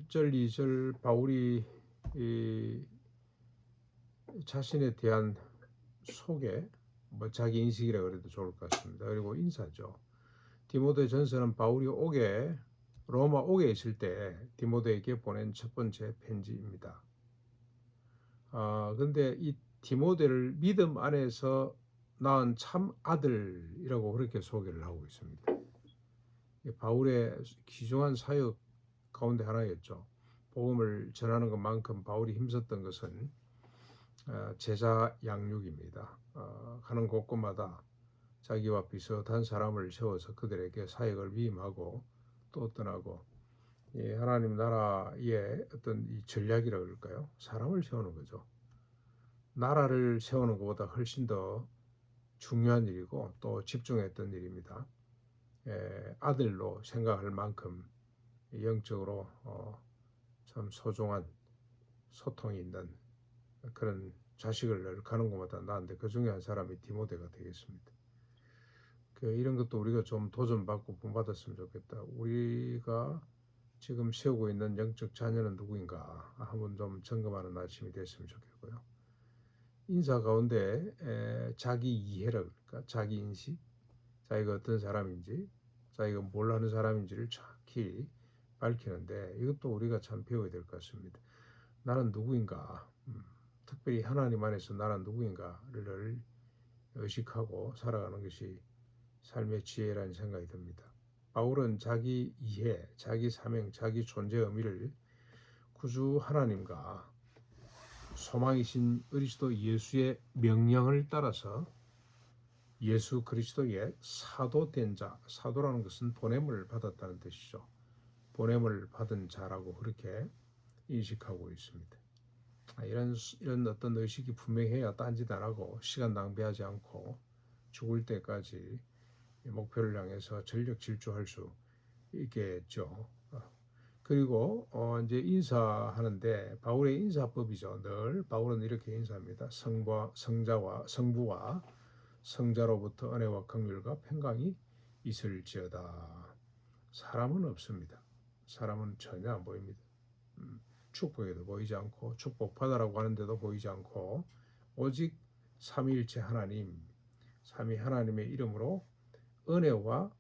1절, 2절 바울이 이 자신에 대한 소개, 자기 인식이라 그래도 좋을 것 같습니다. 그리고 인사죠. 디모데 전서는 바울이 로마 옥에 있을 때 디모데에게 보낸 첫 번째 편지입니다. 근데 이 디모데를 믿음 안에서 낳은 참 아들이라고 그렇게 소개를 하고 있습니다. 바울의 귀중한 사역 가운데 하나였죠. 복음을 전하는 것만큼 바울이 힘썼던 것은 제자 양육입니다. 가는 곳곳마다 자기와 비슷한 사람을 세워서 그들에게 사역을 위임하고 또 떠나고, 하나님 나라의 어떤 이 전략이라 그럴까요? 사람을 세우는 거죠. 나라를 세우는 것보다 훨씬 더 중요한 일이고 또 집중했던 일입니다. 아들로 생각할 만큼 영적으로 참 소중한 소통이 있는 그런 자식을 가는 곳마다 낳았는데 그 중에 한 사람이 디모데가 되겠습니다. 이런 것도 우리가 좀 도전받고 본받았으면 좋겠다. 우리가 지금 세우고 있는 영적 자녀는 누구인가 한번 좀 점검하는 아침이 됐으면 좋겠고요. 인사 가운데 자기 이해라 그럴까? 자기 인식, 자기가 어떤 사람인지, 자기가 뭘 하는 사람인지를 정확히 밝히는데 이것도 우리가 참 배워야 될 것 같습니다. 나는 누구인가? 특별히 하나님 안에서 나는 누구인가를 의식하고 살아가는 것이 삶의 지혜라는 생각이 듭니다. 바울은 자기 이해, 자기 사명, 자기 존재 의미를 구주 하나님과 소망이신 그리스도 예수의 명령을 따라서 예수 그리스도의 사도된 자, 사도라는 것은 보냄을 받았다는 뜻이죠. 보냄을 받은 자라고 그렇게 인식하고 있습니다. 이런 어떤 의식이 분명해야 딴짓 안 하고 시간 낭비하지 않고 죽을 때까지 목표를 향해서 전력 질주할 수 있겠죠. 그리고 이제 인사하는데 바울의 인사법이죠. 늘 바울은 이렇게 인사합니다. 성부와 성자로부터 은혜와 긍휼과 평강이 있을지어다. 사람은 없습니다. 사람은 전혀 안 보입니다. 축복에도 보이지 않고 축복받아라고 하는데도 보이지 않고 오직 삼위일체 하나님, 삼위 하나님의 이름으로 은혜와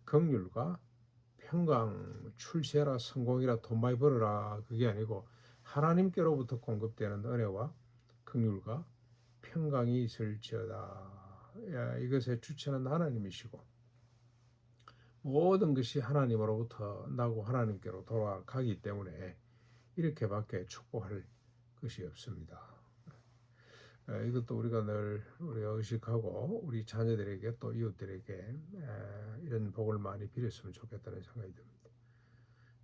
긍휼과 평강, 출세라 성공이라 돈 많이 벌어라 그게 아니고 하나님께로부터 공급되는 은혜와 긍휼과 평강이 있을지어다. 이것의 주체는 하나님이시고 모든 것이 하나님으로부터 나고 하나님께로 돌아가기 때문에 이렇게밖에 축복할 것이 없습니다. 이것도 우리가 늘 의식하고 우리 자녀들에게 또 이웃들에게 이런 복을 많이 빌었으면 좋겠다는 생각이 듭니다.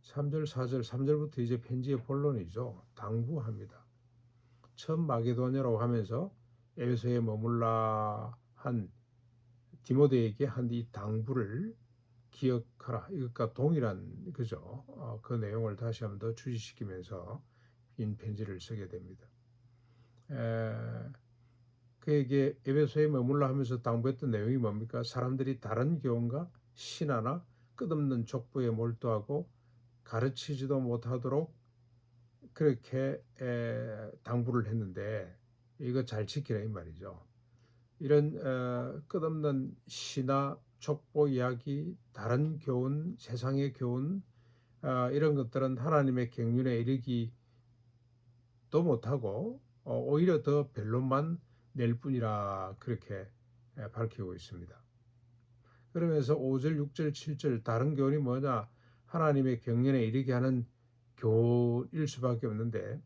3절, 4절, 3절부터 이제 편지의 본론이죠. 당부합니다. 처음 마게도냐라고 하면서 에베소에 머물라 한 디모데에게 한 이 당부를 기억하라. 이것과 동일한 그죠. 그 내용을 다시 한번 더 주시시키면서 긴 편지를 쓰게 됩니다. 그에게 에베소에 머물라 하면서 당부했던 내용이 뭡니까? 사람들이 다른 교훈과 신화나 끝없는 족보에 몰두하고 가르치지도 못하도록 그렇게 당부를 했는데 이거 잘 지키라 이 말이죠. 이런 끝없는 신화, 족보 이야기, 다른 교훈, 세상의 교훈 이런 것들은 하나님의 경륜에 이르기도 못하고 오히려 더 변론만 낼 뿐이라 그렇게 밝히고 있습니다. 그러면서 5절, 6절, 7절 다른 교훈이 뭐냐? 하나님의 경륜에 이르게 하는 교훈일 수밖에 없는데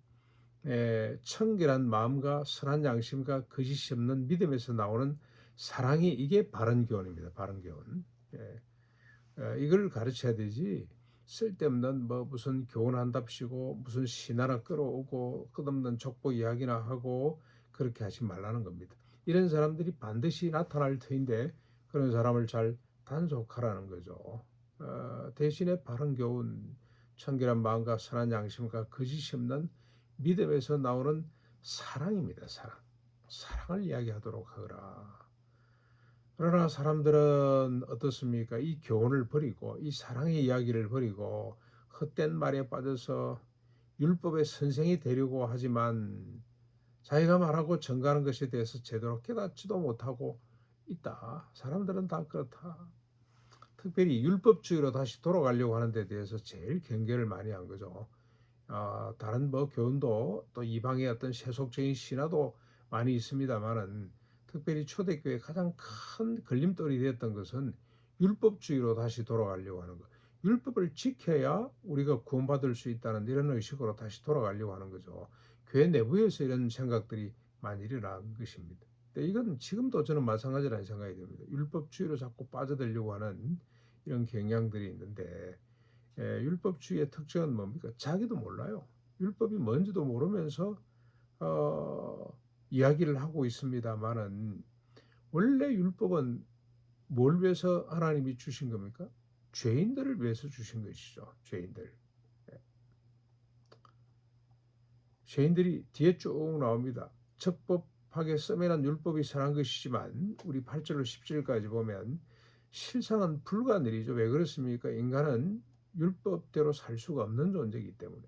청결한 마음과 선한 양심과 거짓이 없는 믿음에서 나오는 사랑이 이게 바른 교훈입니다. 바른 교훈. 이걸 가르쳐야 되지 쓸데없는 무슨 교훈한답시고 무슨 신화나 끌어오고 끝없는 족보 이야기나 하고 그렇게 하지 말라는 겁니다. 이런 사람들이 반드시 나타날 터인데 그런 사람을 잘 단속하라는 거죠. 대신에 바른 교훈, 청결한 마음과 선한 양심과 거짓이 없는 믿음에서 나오는 사랑입니다. 사랑을 이야기하도록 하거라. 그러나 사람들은 어떻습니까? 이 교훈을 버리고 이 사랑의 이야기를 버리고 헛된 말에 빠져서 율법의 선생이 되려고 하지만 자기가 말하고 전가하는 것에 대해서 제대로 깨닫지도 못하고 있다. 사람들은 다 그렇다. 특별히 율법주의로 다시 돌아가려고 하는 데 대해서 제일 경계를 많이 한 거죠. 다른 뭐 교훈도 또 이방의 어떤 세속적인 신화도 많이 있습니다만은 특별히 초대교회 가장 큰 걸림돌이 되었던 것은 율법주의로 다시 돌아가려고 하는 것. 율법을 지켜야 우리가 구원받을 수 있다는 이런 의식으로 다시 돌아가려고 하는 거죠. 교회 내부에서 이런 생각들이 많이 일어난 것입니다. 근데 이건 지금도 저는 마찬가지라는 생각이 듭니다. 율법주의로 자꾸 빠져들려고 하는 이런 경향들이 있는데 율법주의의 특징은 뭡니까? 자기도 몰라요. 율법이 뭔지도 모르면서 이야기를 하고 있습니다만은 원래 율법은 뭘 위해서 하나님이 주신 겁니까? 죄인들을 위해서 주신 것이죠. 죄인들. 죄인들이 뒤에 쭉 나옵니다. 적법하게 써매난 율법이 선한 것이지만 우리 8절로 10절까지 보면 실상은 불가능이죠. 왜 그렇습니까? 인간은 율법대로 살 수가 없는 존재이기 때문에.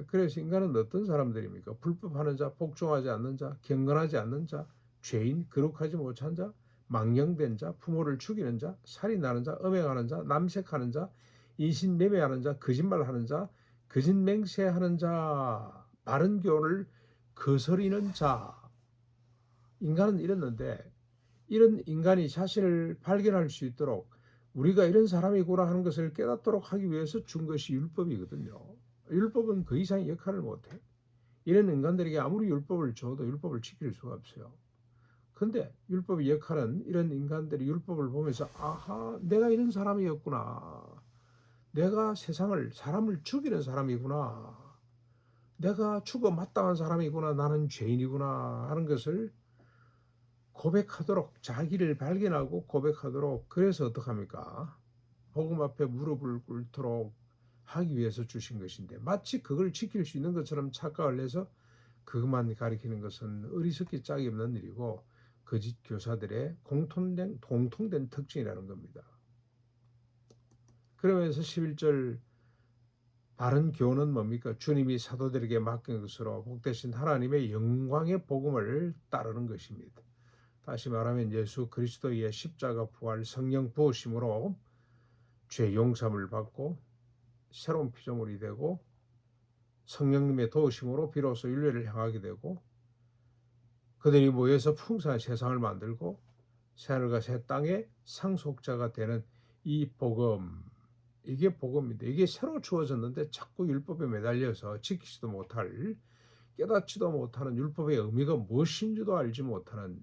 그래서 인간은 어떤 사람들입니까? 불법하는 자, 복종하지 않는 자, 경건하지 않는 자, 죄인, 거룩하지 못한 자, 망령된 자, 부모를 죽이는 자, 살인하는 자, 음행하는 자, 남색하는 자, 인신매매하는 자, 거짓말하는 자, 거짓맹세하는 자, 바른 교훈을 거스리는 자. 인간은 이랬는데 이런 인간이 자신을 발견할 수 있도록 우리가 이런 사람이구나 하는 것을 깨닫도록 하기 위해서 준 것이 율법이거든요. 율법은 그 이상의 역할을 못해. 이런 인간들에게 아무리 율법을 줘도 율법을 지킬 수가 없어요. 근데 율법의 역할은 이런 인간들이 율법을 보면서 아하, 내가 이런 사람이었구나. 내가 사람을 죽이는 사람이구나. 내가 죽어 마땅한 사람이구나. 나는 죄인이구나 하는 것을 고백하도록, 자기를 발견하고 고백하도록. 그래서 어떡합니까? 복음 앞에 무릎을 꿇도록 하기 위해서 주신 것인데 마치 그걸 지킬 수 있는 것처럼 착각을 해서 그것만 가리키는 것은 어리석기 짝이 없는 일이고 거짓 교사들의 공통된 특징이라는 겁니다. 그러면서 11절 바른 교훈은 뭡니까? 주님이 사도들에게 맡긴 것으로 복되신 하나님의 영광의 복음을 따르는 것입니다. 다시 말하면 예수 그리스도의 십자가 부활 성령 부으심으로 죄 용서함을 받고 새로운 피조물이 되고 성령님의 도우심으로 비로소 인류를 향하게 되고 그들이 모여서 풍성한 세상을 만들고 새하늘과 새 땅의 상속자가 되는 이 복음, 이게 복음인데 이게 새로 주어졌는데 자꾸 율법에 매달려서 지키지도 못할, 깨닫지도 못하는 율법의 의미가 무엇인지도 알지 못하는,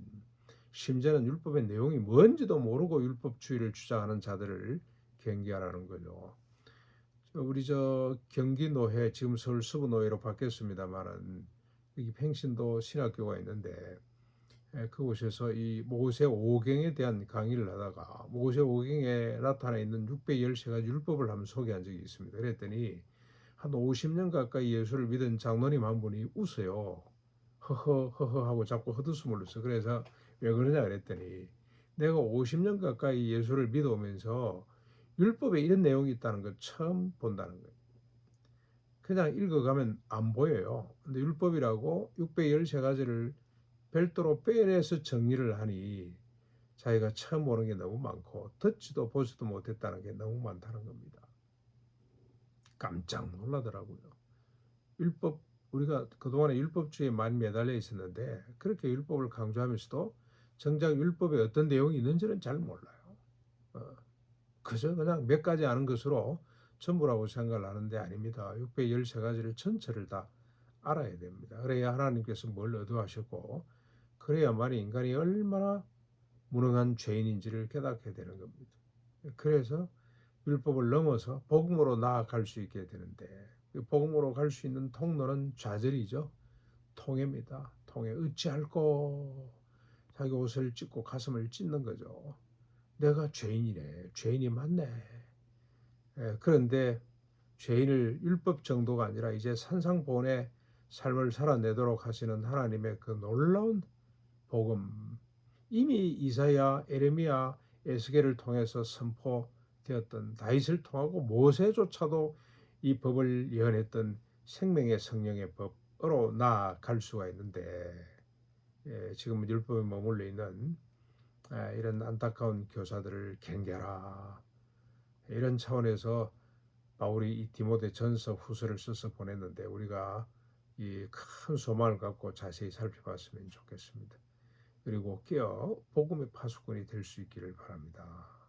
심지어는 율법의 내용이 뭔지도 모르고 율법주의를 주장하는 자들을 경계하라는 거죠. 우리 경기노회, 지금 서울 수구노회로 바뀌었습니다만은 여기 팽신도 신학교가 있는데 그곳에서 이 모세오경에 대한 강의를 하다가 모세오경에 나타나 있는 613가지 율법을 한번 소개한 적이 있습니다. 그랬더니 한 50년 가까이 예수를 믿은 장로님 한 분이 웃어요. 허허 하고 자꾸 헛웃음을 웃어. 그래서 왜 그러냐 그랬더니 내가 50년 가까이 예수를 믿어오면서 율법에 이런 내용이 있다는 걸 처음 본다는 거예요. 그냥 읽어가면 안 보여요. 근데 율법이라고 613가지를 별도로 빼내서 정리를 하니 자기가 처음 보는 게 너무 많고 듣지도 보지도 못했다는 게 너무 많다는 겁니다. 깜짝 놀라더라고요. 율법, 우리가 그동안에 율법주의에 많이 매달려 있었는데 그렇게 율법을 강조하면서도 정작 율법에 어떤 내용이 있는지는 잘 몰라요. 그저 그냥 몇 가지 아는 것으로 전부라고 생각을 하는데 아닙니다. 613가지를 전체를 다 알아야 됩니다. 그래야 하나님께서 뭘 의도하셨고 그래야만 인간이 얼마나 무능한 죄인인지를 깨닫게 되는 겁니다. 그래서 율법을 넘어서 복음으로 나아갈 수 있게 되는데 복음으로 갈 수 있는 통로는 좌절이죠. 통해입니다. 통해. 어찌할꼬 자기 옷을 찢고 가슴을 찢는 거죠. 내가 죄인이네. 죄인이 맞네. 그런데 죄인을 율법 정도가 아니라 이제 산상보온의 삶을 살아내도록 하시는 하나님의 그 놀라운 복음, 이미 이사야, 에레미야, 에스겔을 통해서 선포되어 되었던 다윗을 통하고 모세조차도 이 법을 예언했던 생명의 성령의 법으로 나아갈 수가 있는데 지금은 율법에 머물러 있는 이런 안타까운 교사들을 경계하라. 이런 차원에서 바울이 이 디모데 전서 후서를 써서 보냈는데 우리가 이 큰 소망을 갖고 자세히 살펴봤으면 좋겠습니다. 그리고 깨어 복음의 파수꾼이 될 수 있기를 바랍니다.